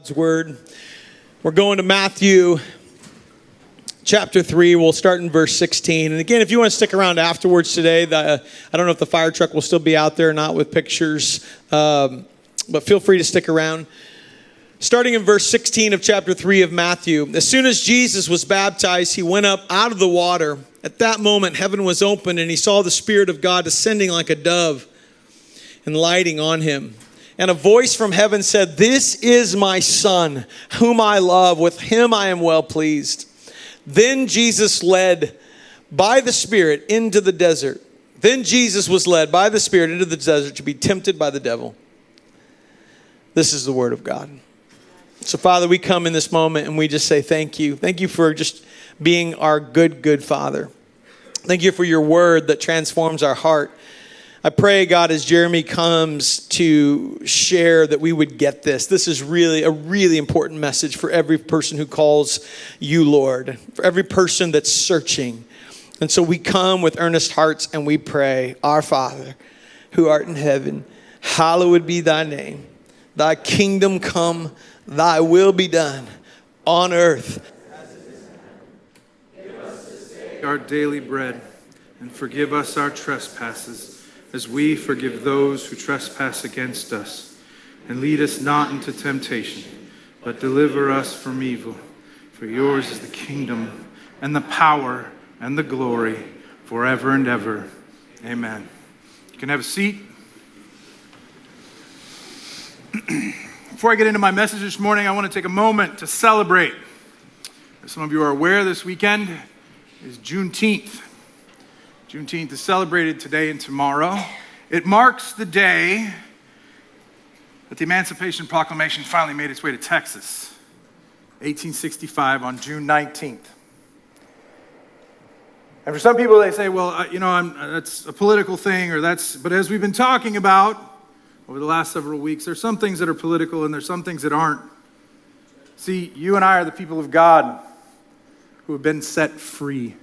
God's word. We're going to Matthew chapter 3. We'll start in verse 16. And again, if you want to stick around afterwards today, I don't know if the fire truck will still be out there or not with pictures, but feel free to stick around. Starting in verse 16 of chapter 3 of Matthew. As soon as Jesus was baptized, he went up out of the water. At that moment, heaven was opened, and he saw the Spirit of God descending like a dove and lighting on him. And a voice from heaven said, "This is my Son, whom I love. With him I am well pleased." Then Jesus led by the Spirit into the desert. Then Jesus was led by the Spirit into the desert to be tempted by the devil. This is the word of God. So, Father, we come in this moment and we just say thank you. Thank you for just being our good, good Father. Thank you for your word that transforms our heart. I pray, God, as Jeremy comes to share, that we would get this. This is really a really important message for every person who calls you Lord, for every person that's searching. And so we come with earnest hearts and we pray, "Our Father, who art in heaven, hallowed be thy name. Thy kingdom come, thy will be done on earth as it is in heaven. Give us this day our daily bread, and forgive us our trespasses, as we forgive those who trespass against us. And lead us not into temptation, but deliver us from evil. For yours is the kingdom, and the power, and the glory, forever and ever. Amen." You can have a seat. Before I get into my message this morning, I want to take a moment to celebrate. As some of you are aware, this weekend is Juneteenth. Juneteenth is celebrated today and tomorrow. It marks the day that the Emancipation Proclamation finally made its way to Texas, 1865 on June 19th. And for some people, they say, well, that's a political thing, but as we've been talking about over the last several weeks, there's some things that are political and there's some things that aren't. See, you and I are the people of God who have been set free.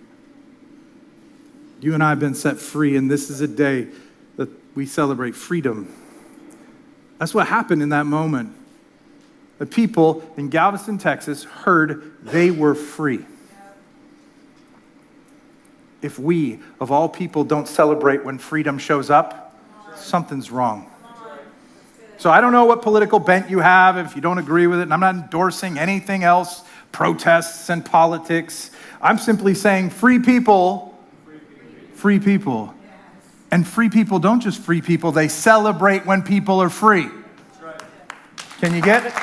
You and I have been set free, and this is a day that we celebrate freedom. That's what happened in that moment. The people in Galveston, Texas heard they were free. If we, of all people, don't celebrate when freedom shows up, something's wrong. So I don't know what political bent you have if you don't agree with it, and I'm not endorsing anything else, protests and politics. I'm simply saying free people. Free people. And free people don't just free people, they celebrate when people are free. Can you get it?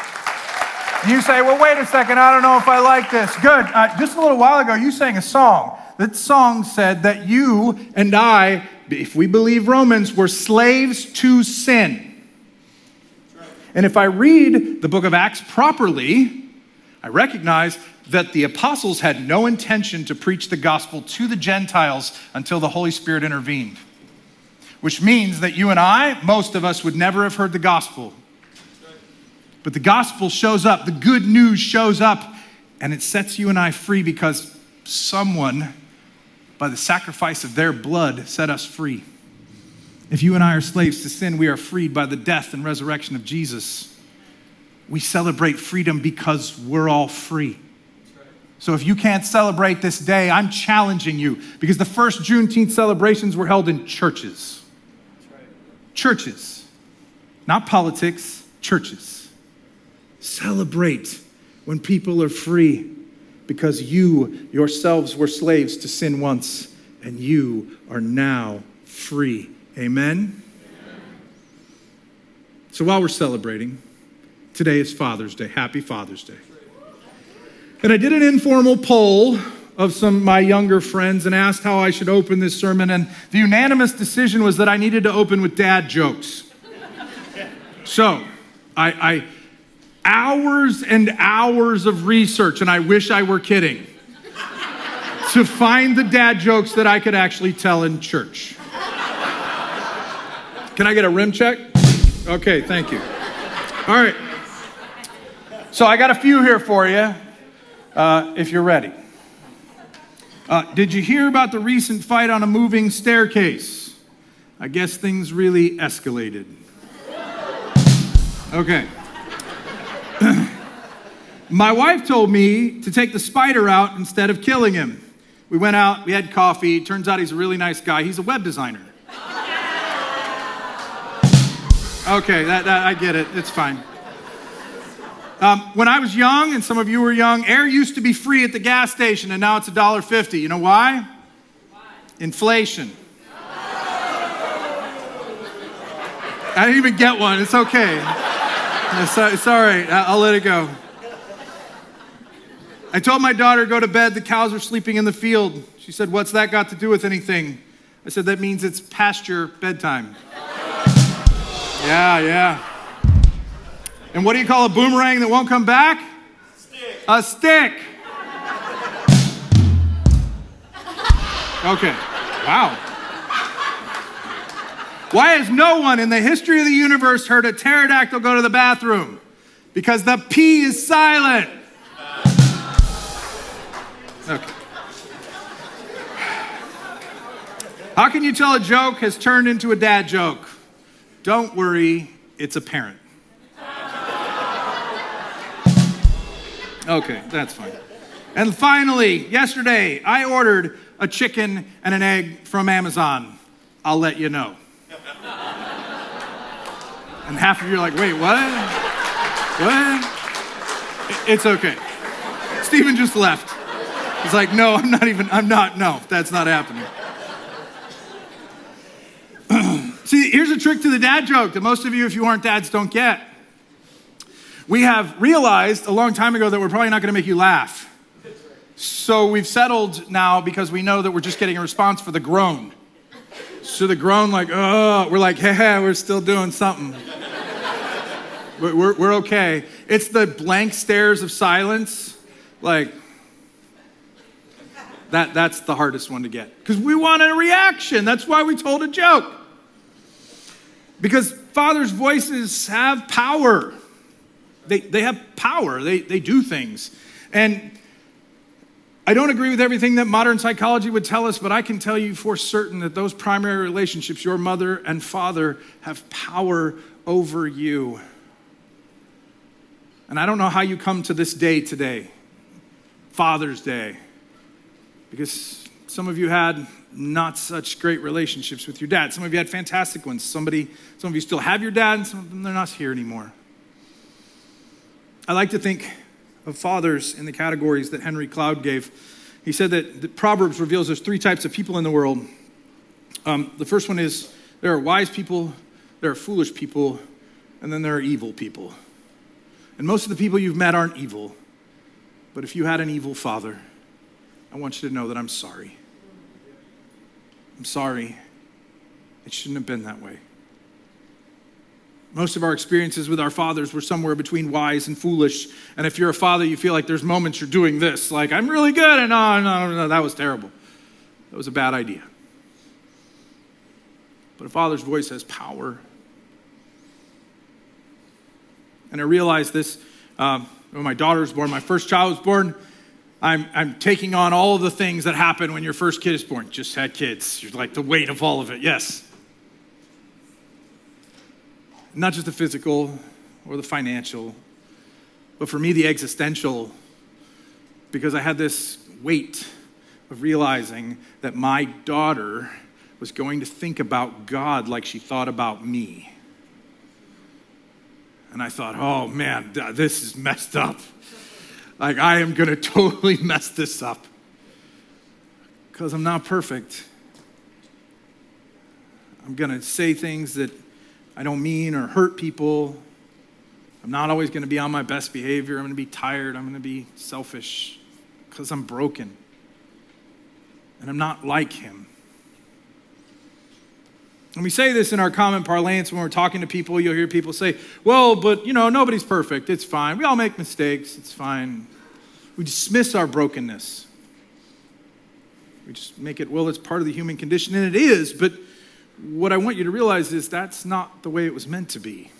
You say, well, wait a second, I don't know if I like this. Good. Just a little while ago, you sang a song. That song said that you and I, if we believe Romans, were slaves to sin. And if I read the book of Acts properly, I recognize that the apostles had no intention to preach the gospel to the Gentiles until the Holy Spirit intervened. Which means that you and I, most of us, would never have heard the gospel. But the gospel shows up, the good news shows up, and it sets you and I free because someone, by the sacrifice of their blood, set us free. If you and I are slaves to sin, we are freed by the death and resurrection of Jesus. We celebrate freedom because we're all free. So if you can't celebrate this day, I'm challenging you, because the first Juneteenth celebrations were held in churches. Churches, not politics, churches. Celebrate when people are free, because you yourselves were slaves to sin once, and you are now free. Amen? So while we're celebrating, today is Father's Day. Happy Father's Day. And I did an informal poll of some of my younger friends and asked how I should open this sermon, and the unanimous decision was that I needed to open with dad jokes. So, I hours and hours of research, and I wish I were kidding, to find the dad jokes that I could actually tell in church. Can I get a rim check? Okay, thank you. All right. So I got a few here for you. If you're ready. Did you hear about the recent fight on a moving staircase? I guess things really escalated. Okay. My wife told me to take the spider out instead of killing him. We went out, we had coffee. Turns out he's a really nice guy. He's a web designer. Okay, I get it. It's fine. When I was young, and some of you were young, air used to be free at the gas station, and now it's $1.50. You know why? Inflation. I didn't even get one. It's okay. It's all right. I'll let it go. I told my daughter to go to bed. The cows are sleeping in the field. She said, "What's that got to do with anything?" I said, "That means it's past your bedtime." Yeah. And what do you call a boomerang that won't come back? A stick. Okay. Wow. Why has no one in the history of the universe heard a pterodactyl go to the bathroom? Because the P is silent. Okay. How can you tell a joke has turned into a dad joke? Don't worry, it's apparent. Okay, that's fine. And finally, yesterday, I ordered a chicken and an egg from Amazon. I'll let you know. And half of you are like, wait, what? What? It's okay. Stephen just left. He's like, no, no, that's not happening. See, here's a trick to the dad joke that most of you, if you aren't dads, don't get. We have realized a long time ago that we're probably not going to make you laugh. So we've settled now because we know that we're just getting a response for the groan. So the groan, like, oh, we're like, hey, we're still doing something. We're okay. It's the blank stares of silence, like, that's the hardest one to get. Because we want a reaction. That's why we told a joke. Because fathers' voices have power. They have power. They do things. And I don't agree with everything that modern psychology would tell us, but I can tell you for certain that those primary relationships, your mother and father, have power over you. And I don't know how you come to this day today, Father's Day, because some of you had not such great relationships with your dad. Some of you had fantastic ones. Some of you still have your dad, and some of them, they're not here anymore. I like to think of fathers in the categories that Henry Cloud gave. He said that the Proverbs reveals there's three types of people in the world. The first one is there are wise people, there are foolish people, and then there are evil people. And most of the people you've met aren't evil. But if you had an evil father, I want you to know that I'm sorry. I'm sorry. It shouldn't have been that way. Most of our experiences with our fathers were somewhere between wise and foolish. And if you're a father, you feel like there's moments you're doing this, like, I'm really good, and no, that was terrible. That was a bad idea. But a father's voice has power. And I realized this when my daughter was born, my first child was born. I'm taking on all of the things that happen when your first kid is born. Just had kids. You're like the weight of all of it. Yes. Not just the physical or the financial, but for me, the existential, because I had this weight of realizing that my daughter was going to think about God like she thought about me. And I thought, oh man, this is messed up. Like, I am going to totally mess this up because I'm not perfect. I'm going to say things that I don't mean or hurt people. I'm not always going to be on my best behavior. I'm going to be tired. I'm going to be selfish because I'm broken. And I'm not like him. And we say this in our common parlance when we're talking to people. You'll hear people say, well, but, nobody's perfect. It's fine. We all make mistakes. It's fine. We dismiss our brokenness. We just make it, well, it's part of the human condition, and it is, but what I want you to realize is that's not the way it was meant to be.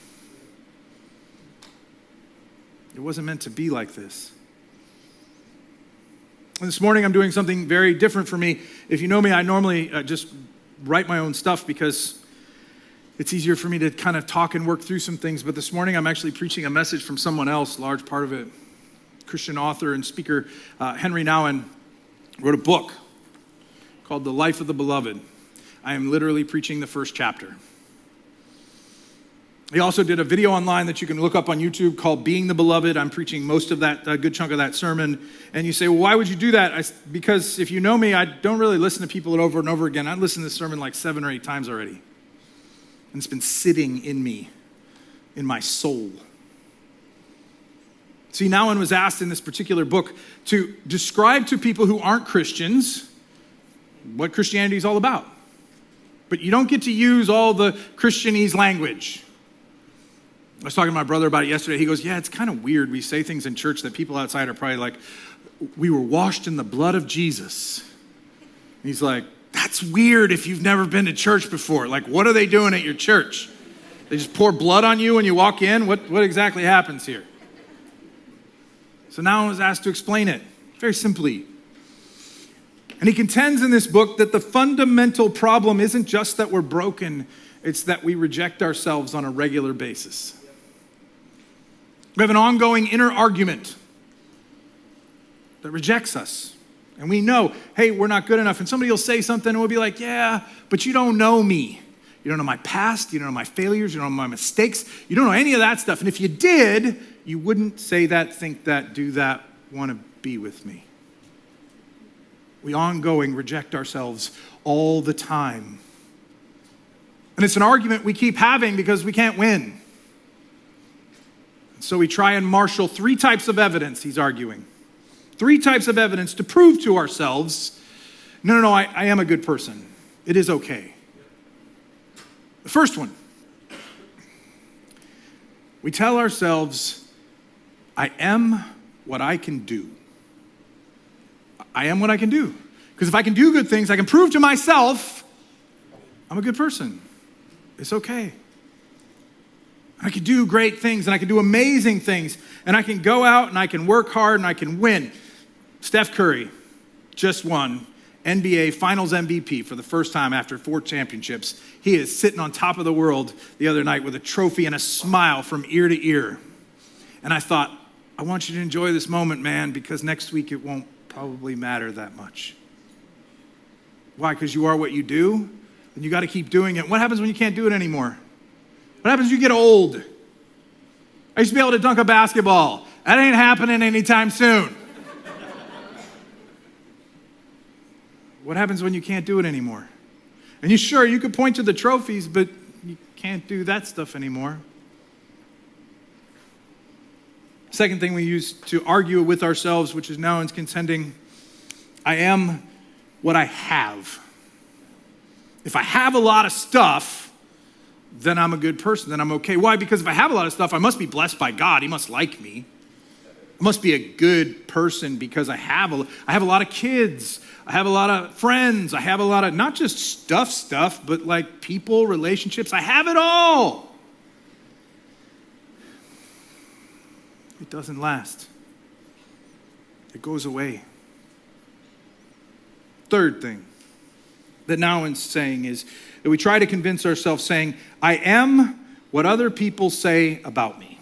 It wasn't meant to be like this. And this morning I'm doing something very different for me. If you know me, I normally just write my own stuff because it's easier for me to kind of talk and work through some things. But this morning I'm actually preaching a message from someone else, large part of it. Christian author and speaker, Henry Nouwen, wrote a book called The Life of the Beloved. I am literally preaching the first chapter. He also did a video online that you can look up on YouTube called Being the Beloved. I'm preaching most of that, a good chunk of that sermon. And you say, well, why would you do that? Because if you know me, I don't really listen to people over and over again. I've listened to this sermon like 7 or 8 times already. And it's been sitting in me, in my soul. See, Nouwen was asked in this particular book to describe to people who aren't Christians what Christianity is all about. But you don't get to use all the Christianese language. I was talking to my brother about it yesterday. He goes, yeah, it's kind of weird. We say things in church that people outside are probably like, we were washed in the blood of Jesus. And he's like, that's weird if you've never been to church before. Like, what are they doing at your church? They just pour blood on you when you walk in? What exactly happens here? So now I was asked to explain it very simply. And he contends in this book that the fundamental problem isn't just that we're broken, it's that we reject ourselves on a regular basis. We have an ongoing inner argument that rejects us. And we know, hey, we're not good enough. And somebody will say something and we'll be like, yeah, but you don't know me. You don't know my past. You don't know my failures. You don't know my mistakes. You don't know any of that stuff. And if you did, you wouldn't say that, think that, do that, want to be with me. We ongoing reject ourselves all the time. And it's an argument we keep having because we can't win. So we try and marshal 3 types of evidence, he's arguing. 3 types of evidence to prove to ourselves, no, I am a good person. It is okay. The first one, we tell ourselves, I am what I can do. I am what I can do. Because if I can do good things, I can prove to myself I'm a good person. It's okay. I can do great things and I can do amazing things and I can go out and I can work hard and I can win. Steph Curry just won NBA Finals MVP for the first time after 4 championships. He is sitting on top of the world the other night with a trophy and a smile from ear to ear. And I thought, I want you to enjoy this moment, man, because next week it won't probably matter that much. Why? Because you are what you do, and you got to keep doing it. What happens when you can't do it anymore? What happens when you get old? I used to be able to dunk a basketball. That ain't happening anytime soon. What happens when you can't do it anymore? And you could point to the trophies, but you can't do that stuff anymore. Second thing we use to argue with ourselves, which is now in contending, I am what I have. If I have a lot of stuff, then I'm a good person, then I'm okay. Why? Because if I have a lot of stuff, I must be blessed by God. He must like me. I must be a good person because I have a lot of kids. I have a lot of friends. I have a lot of, not just stuff, but like people, relationships. I have it all. It doesn't last. It goes away. Third thing that Nouwen's saying is that we try to convince ourselves saying, I am what other people say about me.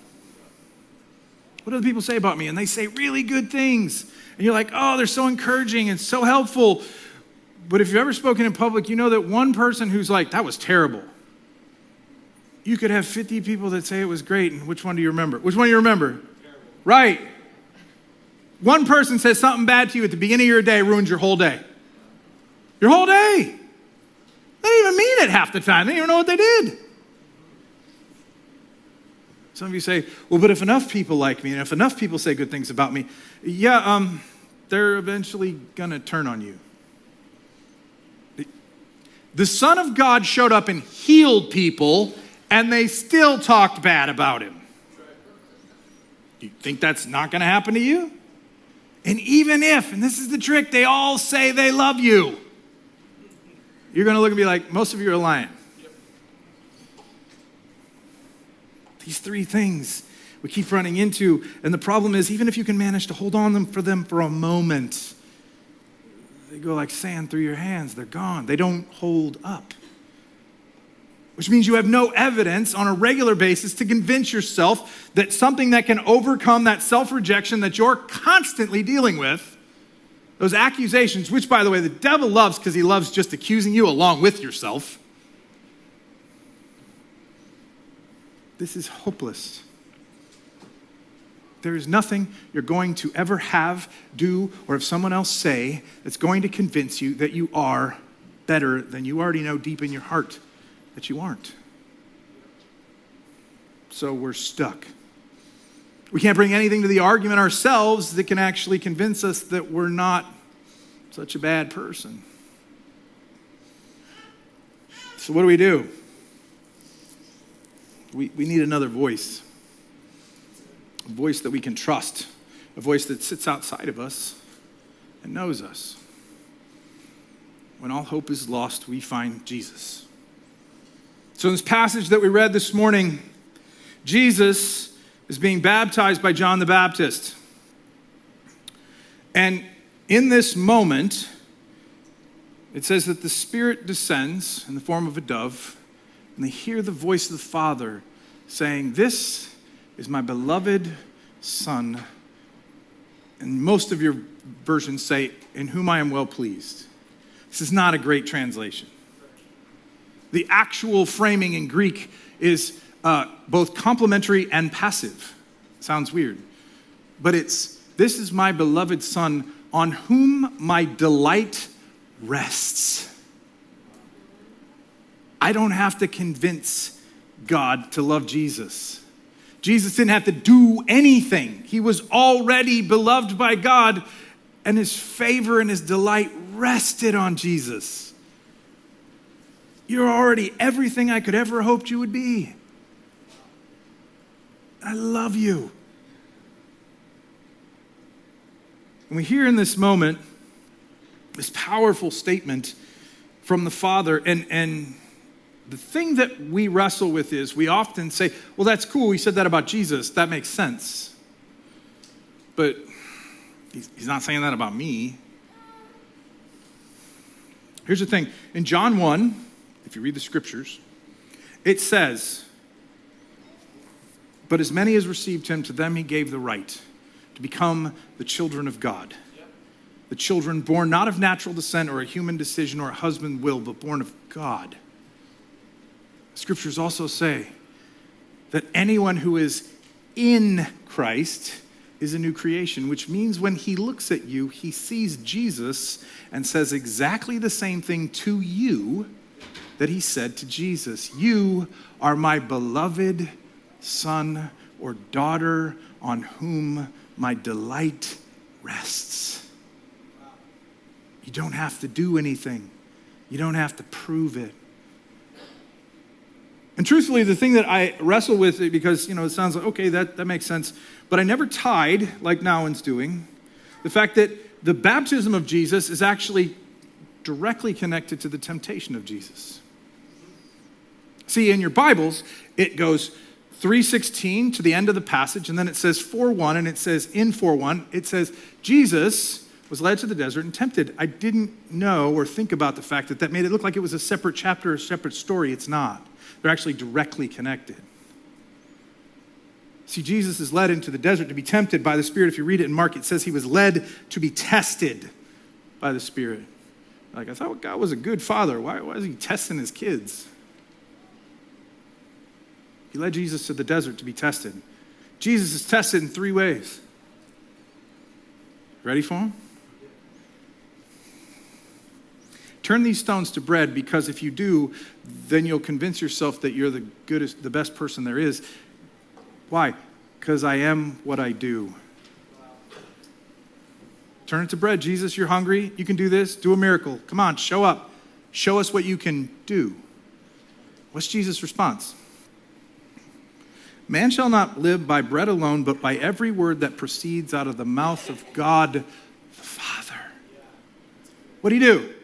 What do other people say about me? And they say really good things. And you're like, oh, they're so encouraging and so helpful. But if you've ever spoken in public, you know that one person who's like, that was terrible. You could have 50 people that say it was great. And which one do you remember? Which one do you remember? Terrible. Right. One person says something bad to you at the beginning of your day, ruins your whole day. Your whole day. They didn't even mean it half the time. They didn't even know what they did. Some of you say, well, but if enough people like me and if enough people say good things about me, they're eventually going to turn on you. The Son of God showed up and healed people, and they still talked bad about him. You think that's not going to happen to you? And even if, and this is the trick, they all say they love you, you're going to look and be like, most of you are lying. These 3 things we keep running into, and the problem is, even if you can manage to hold on for them for a moment, they go like sand through your hands. They're gone. They don't hold up. which means you have no evidence on a regular basis to convince yourself that something that can overcome that self-rejection that you're constantly dealing with, those accusations, which, by the way, the devil loves because he loves just accusing you along with yourself. This is hopeless. There is nothing you're going to ever have, do, or have someone else say that's going to convince you that you are better than you already know deep in your heart that you aren't. So we're stuck. We can't bring anything to the argument ourselves that can actually convince us that we're not such a bad person. So what do? We need another voice. A voice that we can trust. A voice that sits outside of us and knows us. When all hope is lost, we find Jesus. So in this passage that we read this morning, Jesus is being baptized by John the Baptist. And in this moment, it says that the Spirit descends in the form of a dove, and they hear the voice of the Father saying, "This is my beloved Son." And most of your versions say, "In whom I am well pleased." This is not a great translation. The actual framing in Greek is both complimentary and passive. Sounds weird. But it's, "This is my beloved Son, on whom my delight rests." I don't have to convince God to love Jesus. Jesus didn't have to do anything. He was already beloved by God, and his favor and his delight rested on Jesus. You're already everything I could ever hoped you would be. I love you. And we hear in this moment this powerful statement from the Father, and the thing that we wrestle with is we often say, well, that's cool, he said that about Jesus, that makes sense. But he's not saying that about me. Here's the thing. In John 1, if you read the scriptures, it says, "But as many as received him, to them he gave the right to become the children of God. The children born not of natural descent or a human decision or a husband will, but born of God." Scriptures also say that anyone who is in Christ is a new creation, which means when he looks at you, he sees Jesus and says exactly the same thing to you that he said to Jesus. "You are my beloved son or daughter on whom my delight rests." You don't have to do anything. You don't have to prove it. And truthfully, the thing that I wrestle with, because, it sounds like, okay, that makes sense, but I never tied, like Nouwen's doing, the fact that the baptism of Jesus is actually directly connected to the temptation of Jesus. See, in your Bibles, it goes 3:16 to the end of the passage, and then it says 4:1, and it says in 4:1, it says, Jesus was led to the desert and tempted. I didn't know or think about the fact that made it look like it was a separate chapter, a separate story. It's not. They're actually directly connected. See, Jesus is led into the desert to be tempted by the Spirit. If you read it in Mark, it says he was led to be tested by the Spirit. Like, I thought God was a good father. Why is he testing his kids? He led Jesus to the desert to be tested. Jesus is tested in 3 ways. Ready for him? Turn these stones to bread, because if you do, then you'll convince yourself that you're the goodest, the best person there is. Why? Because I am what I do. Turn it to bread. Jesus, you're hungry. You can do this. Do a miracle. Come on, show up. Show us what you can do. What's Jesus' response? Man shall not live by bread alone, but by every word that proceeds out of the mouth of God the Father. What do you do?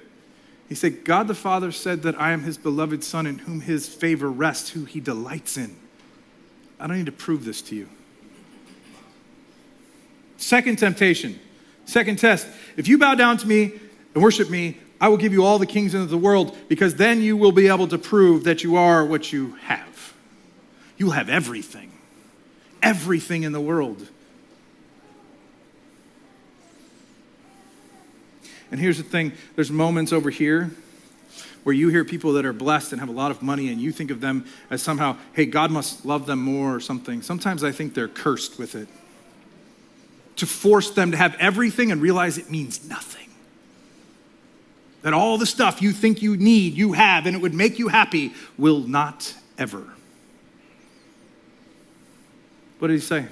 He said, God the Father said that I am his beloved Son in whom his favor rests, who he delights in. I don't need to prove this to you. Second temptation, second test. If you bow down to me and worship me, I will give you all the kings of the world, because then you will be able to prove that you are what you have. You'll have everything. Everything in the world. And here's the thing, there's moments over here where you hear people that are blessed and have a lot of money and you think of them as somehow, hey, God must love them more or something. Sometimes I think they're cursed with it. To force them to have everything and realize it means nothing. That all the stuff you think you need, you have, and it would make you happy, will not ever. What did he say?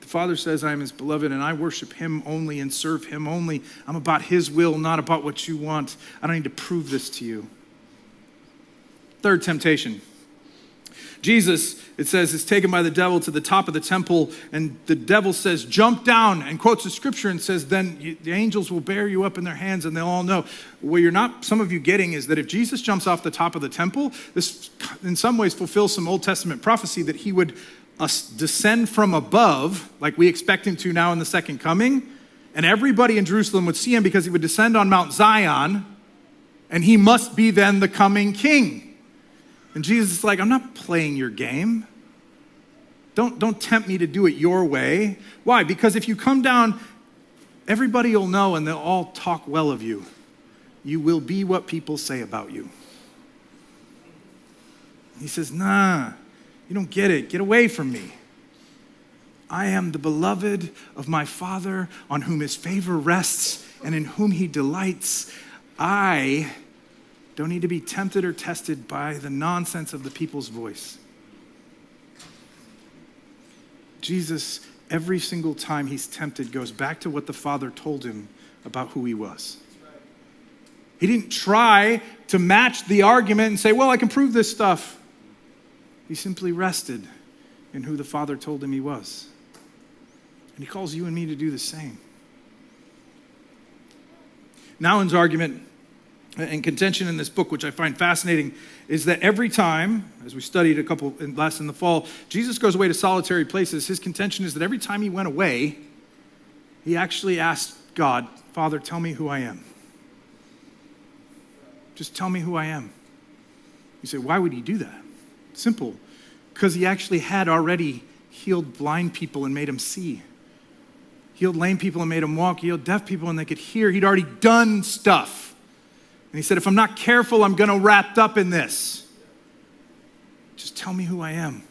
The Father says, I am his beloved, and I worship him only and serve him only. I'm about his will, not about what you want. I don't need to prove this to you. Third temptation. Jesus, it says, is taken by the devil to the top of the temple, and the devil says, jump down, and quotes the scripture and says, then the angels will bear you up in their hands and they'll all know. What you're not, some of you getting is that if Jesus jumps off the top of the temple, this in some ways fulfills some Old Testament prophecy that he would descend from above, like we expect him to now in the second coming, and everybody in Jerusalem would see him because he would descend on Mount Zion, and he must be then the coming king. And Jesus is like, I'm not playing your game. Don't tempt me to do it your way. Why? Because if you come down, everybody will know and they'll all talk well of you. You will be what people say about you. He says, nah, you don't get it. Get away from me. I am the beloved of my Father, on whom his favor rests and in whom he delights. I don't need to be tempted or tested by the nonsense of the people's voice. Jesus, every single time he's tempted, goes back to what the Father told him about who he was. He didn't try to match the argument and say, well, I can prove this stuff. He simply rested in who the Father told him he was. And he calls you and me to do the same. Nouwen's argument and contention in this book, which I find fascinating, is that every time, as we studied a couple last in the fall, Jesus goes away to solitary places. His contention is that every time he went away, he actually asked God, Father, tell me who I am. Just tell me who I am. You say, why would he do that? Simple. Because he actually had already healed blind people and made them see. Healed lame people and made them walk. Healed deaf people and they could hear. He'd already done stuff. And he said, if I'm not careful, I'm going to wrapped up in this. Just tell me who I am.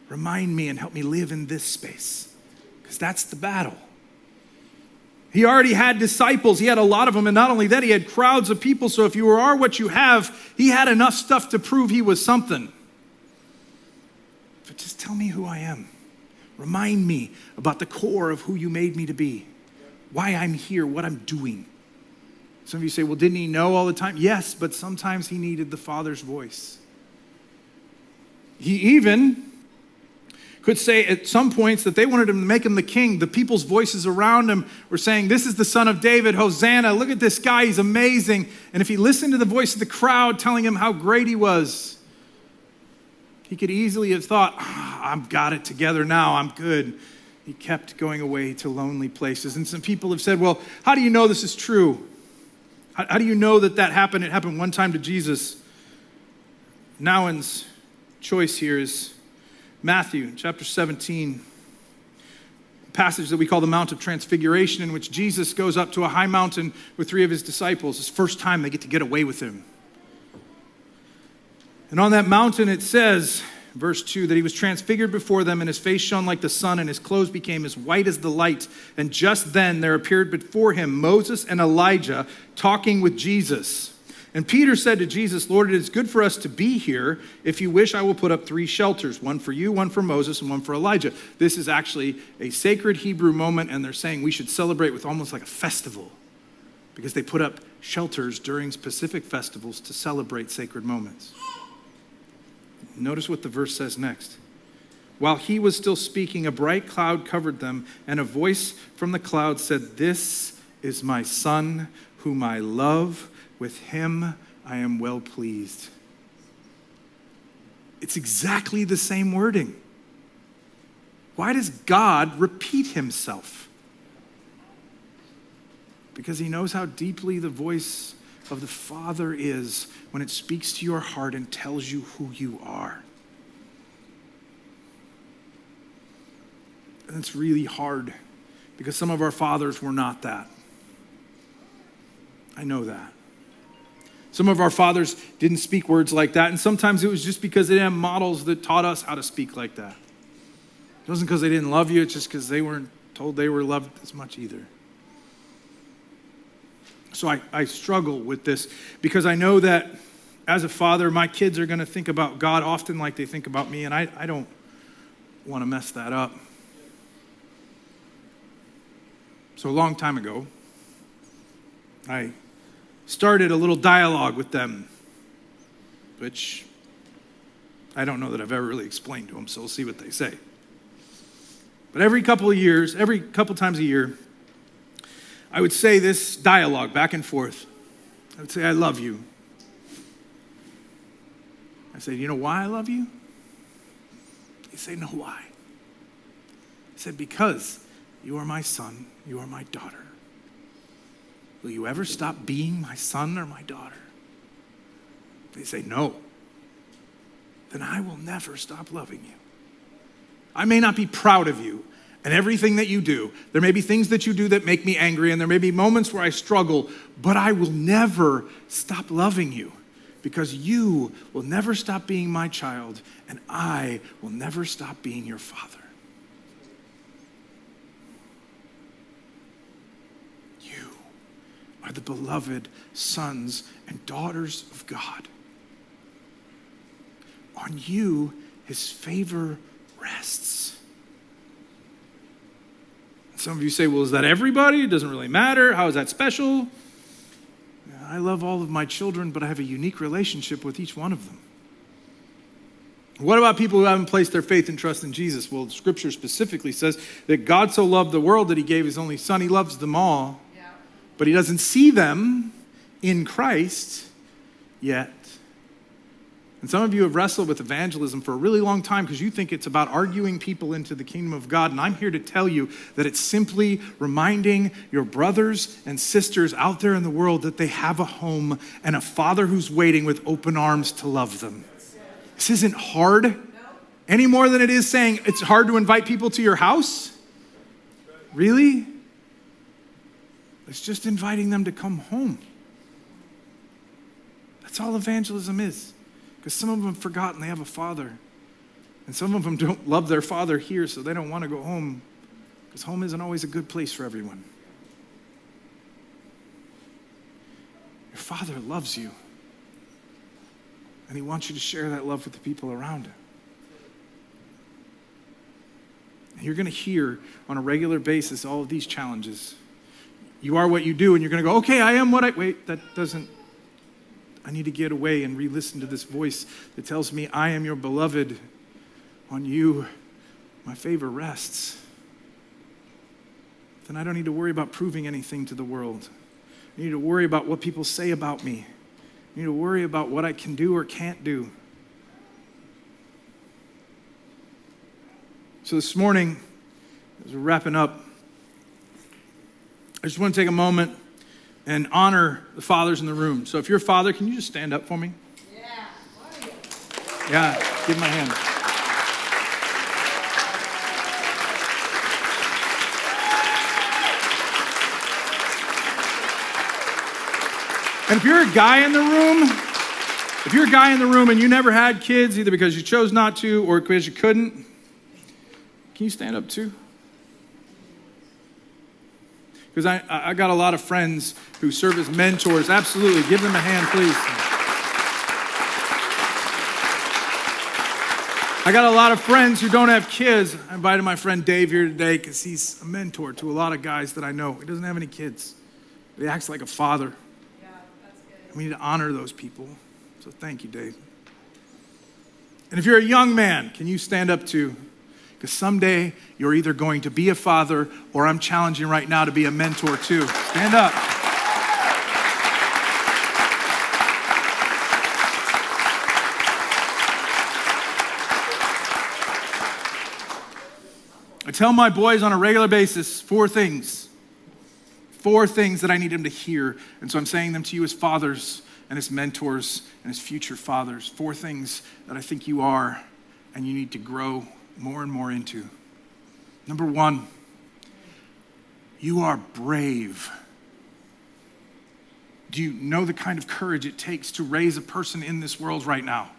Remind me and help me live in this space. Because that's the battle. He already had disciples. He had a lot of them. And not only that, he had crowds of people. So if you are what you have, he had enough stuff to prove he was something. But just tell me who I am. Remind me about the core of who you made me to be. Why I'm here, what I'm doing. Some of you say, well, didn't he know all the time? Yes, but sometimes he needed the Father's voice. He even could say at some points that they wanted him to make him the king. The people's voices around him were saying, this is the Son of David, Hosanna, look at this guy, he's amazing. And if he listened to the voice of the crowd telling him how great he was, he could easily have thought, I've got it together now, I'm good. He kept going away to lonely places. And some people have said, well, how do you know this is true? How do you know that happened? It happened one time to Jesus. Nouwen's choice here is Matthew chapter 17, a passage that we call the Mount of Transfiguration, in which Jesus goes up to a high mountain with 3 of his disciples. It's the first time they get away with him. And on that mountain it says, verse 2, that he was transfigured before them, and his face shone like the sun, and his clothes became as white as the light. And just then there appeared before him Moses and Elijah talking with Jesus. And Peter said to Jesus, Lord, it is good for us to be here. If you wish, I will put up 3 shelters, one for you, one for Moses, and one for Elijah. This is actually a sacred Hebrew moment, and they're saying we should celebrate with almost like a festival, because they put up shelters during specific festivals to celebrate sacred moments. Notice what the verse says next. While he was still speaking, a bright cloud covered them, and a voice from the cloud said, this is my son, whom I love. With him I am well pleased. It's exactly the same wording. Why does God repeat himself? because he knows how deeply the voice of the Father is when it speaks to your heart and tells you who you are. And it's really hard because some of our fathers were not that. I know that. Some of our fathers didn't speak words like that, and sometimes it was just because they didn't have models that taught us how to speak like that. It wasn't because they didn't love you, it's just because they weren't told they were loved as much either. So I struggle with this because I know that as a father, my kids are going to think about God often like they think about me, and I don't want to mess that up. So a long time ago, I started a little dialogue with them, which I don't know that I've ever really explained to them, so we'll see what they say. But every couple times a year, I would say this dialogue back and forth. I would say, I love you. I say, you know why I love you? They say, no, why? I said, because you are my son, you are my daughter. Will you ever stop being my son or my daughter? They say, no. Then I will never stop loving you. I may not be proud of you and everything that you do. There may be things that you do that make me angry, and there may be moments where I struggle, but I will never stop loving you because you will never stop being my child, and I will never stop being your father. Are the beloved sons and daughters of God. On you, his favor rests. Some of you say, well, is that everybody? It doesn't really matter. How is that special? I love all of my children, but I have a unique relationship with each one of them. What about people who haven't placed their faith and trust in Jesus? Well, Scripture specifically says that God so loved the world that he gave his only son. He loves them all. But he doesn't see them in Christ yet. And some of you have wrestled with evangelism for a really long time because you think it's about arguing people into the kingdom of God. And I'm here to tell you that it's simply reminding your brothers and sisters out there in the world that they have a home and a father who's waiting with open arms to love them. This isn't hard any more than it is saying it's hard to invite people to your house. Really? It's just inviting them to come home. That's all evangelism is. Because some of them have forgotten they have a father. And some of them don't love their father here, so they don't want to go home. Because home isn't always a good place for everyone. Your father loves you. And he wants you to share that love with the people around him. And you're going to hear on a regular basis all of these challenges. You are what you do, and you're going to go, okay, I am what I... Wait, that doesn't... I need to get away and re-listen to this voice that tells me I am your beloved. On you, my favor rests. Then I don't need to worry about proving anything to the world. I need to worry about what people say about me. I need to worry about what I can do or can't do. So this morning, as we're wrapping up, I just want to take a moment and honor the fathers in the room. So if you're a father, can you just stand up for me? Yeah, give him my hand. And if you're a guy in the room, and you never had kids, either because you chose not to or because you couldn't, can you stand up too? Because I got a lot of friends who serve as mentors. Absolutely. Give them a hand, please. I got a lot of friends who don't have kids. I invited my friend Dave here today because he's a mentor to a lot of guys that I know. He doesn't have any kids. But he acts like a father. Yeah, that's good. We need to honor those people. So thank you, Dave. And if you're a young man, can you stand up too? Because someday you're either going to be a father or I'm challenging right now to be a mentor too. Stand up. I tell my boys on a regular basis 4 things. 4 things that I need him to hear. And so I'm saying them to you as fathers and as mentors and as future fathers. 4 things that I think you are and you need to grow more and more into. Number 1, you are brave. Do you know the kind of courage it takes to raise a person in this world right now?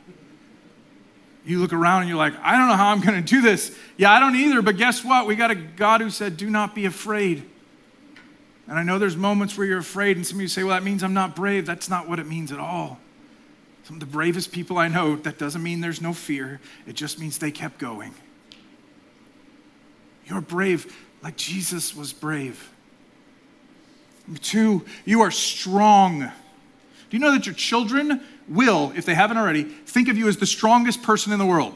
You look around and you're like, I don't know how I'm going to do this. Yeah, I don't either, but guess what? We got a God who said, do not be afraid. And I know there's moments where you're afraid, and some of you say, well, that means I'm not brave. That's not what it means at all. Some of the bravest people I know, that doesn't mean there's no fear. It just means they kept going. You're brave like Jesus was brave. Number 2, you are strong. Do you know that your children will, if they haven't already, think of you as the strongest person in the world?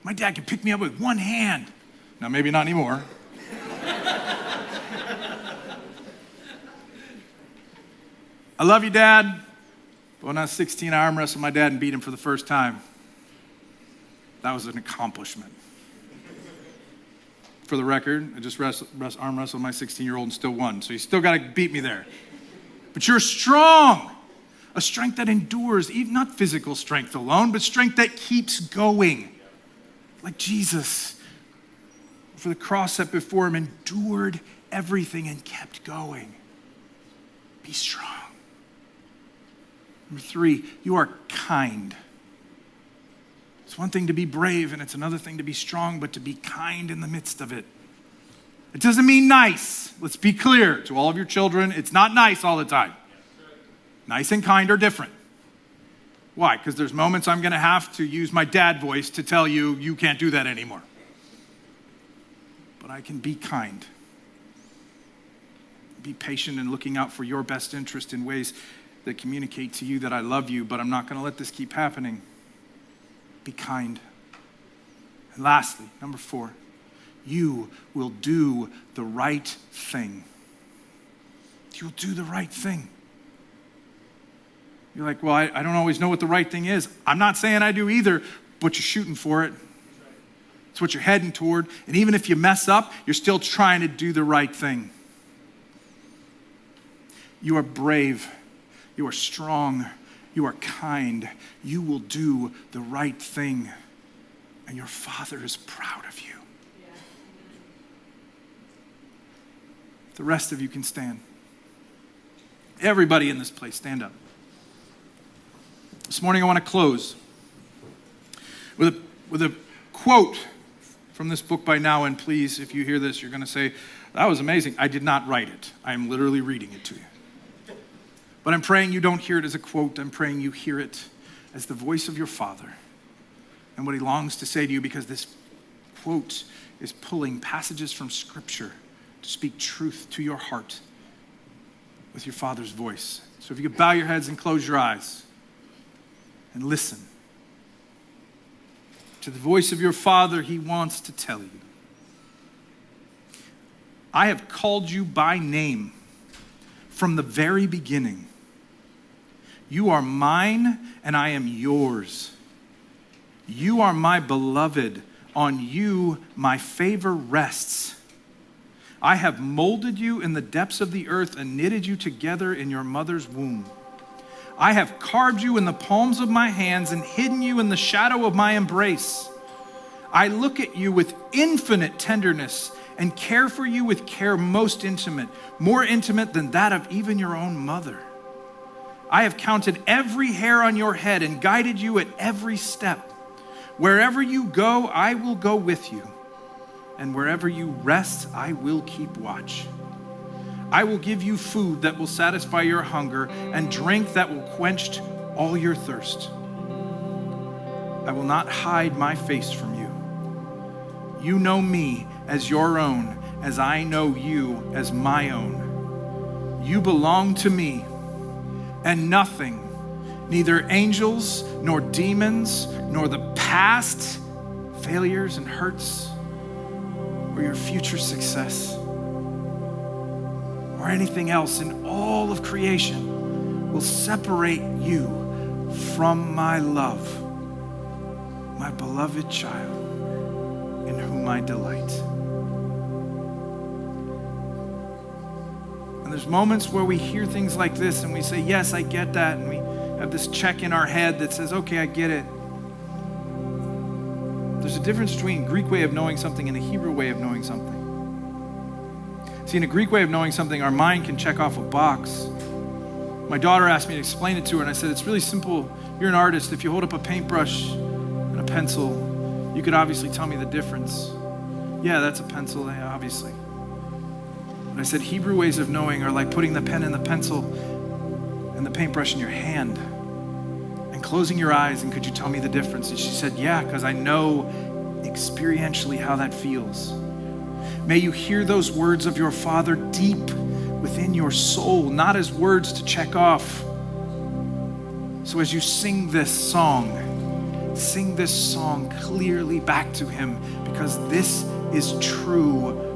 My dad can pick me up with one hand. Now, maybe not anymore. I love you, Dad. But when I was 16, I arm wrestled my dad and beat him for the first time. That was an accomplishment. For the record, I just arm wrestled my 16-year-old and still won. So you still got to beat me there. But you're strong. A strength that endures, even not physical strength alone, but strength that keeps going. Like Jesus, for the cross set before him, endured everything and kept going. Be strong. Number 3, you are kind. It's one thing to be brave and it's another thing to be strong, but to be kind in the midst of it. It doesn't mean nice. Let's be clear to all of your children. It's not nice all the time. Nice and kind are different. Why? Because there's moments I'm going to have to use my dad voice to tell you, you can't do that anymore. But I can be kind. Be patient in looking out for your best interest in ways that communicate to you that I love you, but I'm not going to let this keep happening. Be kind. And lastly, number 4, you will do the right thing. You'll do the right thing. You're like, well, I don't always know what the right thing is. I'm not saying I do either, but you're shooting for it. It's what you're heading toward. And even if you mess up, you're still trying to do the right thing. You are brave. You are strong. You are kind. You will do the right thing. And your Father is proud of you. The rest of you can stand. Everybody in this place, stand up. This morning I want to close with a quote from this book by Now. And please, if you hear this, you're going to say, that was amazing. I did not write it. I am literally reading it to you. But I'm praying you don't hear it as a quote. I'm praying you hear it as the voice of your Father and what he longs to say to you, because this quote is pulling passages from Scripture to speak truth to your heart with your Father's voice. So if you could bow your heads and close your eyes and listen to the voice of your Father. He wants to tell you, I have called you by name from the very beginning. You are mine and I am yours. You are my beloved. On you my favor rests. I have molded you in the depths of the earth and knitted you together in your mother's womb. I have carved you in the palms of my hands and hidden you in the shadow of my embrace. I look at you with infinite tenderness and care for you with care most intimate, more intimate than that of even your own mother. I have counted every hair on your head and guided you at every step. Wherever you go, I will go with you. And wherever you rest, I will keep watch. I will give you food that will satisfy your hunger and drink that will quench all your thirst. I will not hide my face from you. You know me as your own, as I know you as my own. You belong to me, and nothing, neither angels nor demons, nor the past failures and hurts, or your future success, or anything else in all of creation will separate you from my love, my beloved child, in whom I delight. there's moments where we hear things like this and we say, yes, I get that. And we have this check in our head that says, okay, I get it. There's a difference between a Greek way of knowing something and a Hebrew way of knowing something. See, in a Greek way of knowing something, our mind can check off a box. My daughter asked me to explain it to her, and I said, it's really simple. You're an artist. If you hold up a paintbrush and a pencil, you could obviously tell me the difference. Yeah, that's a pencil, obviously. But I said, Hebrew ways of knowing are like putting the pen and the pencil and the paintbrush in your hand and closing your eyes, and could you tell me the difference? And she said, yeah, because I know experientially how that feels. May you hear those words of your Father deep within your soul, not as words to check off. So as you sing this song clearly back to him, because this is true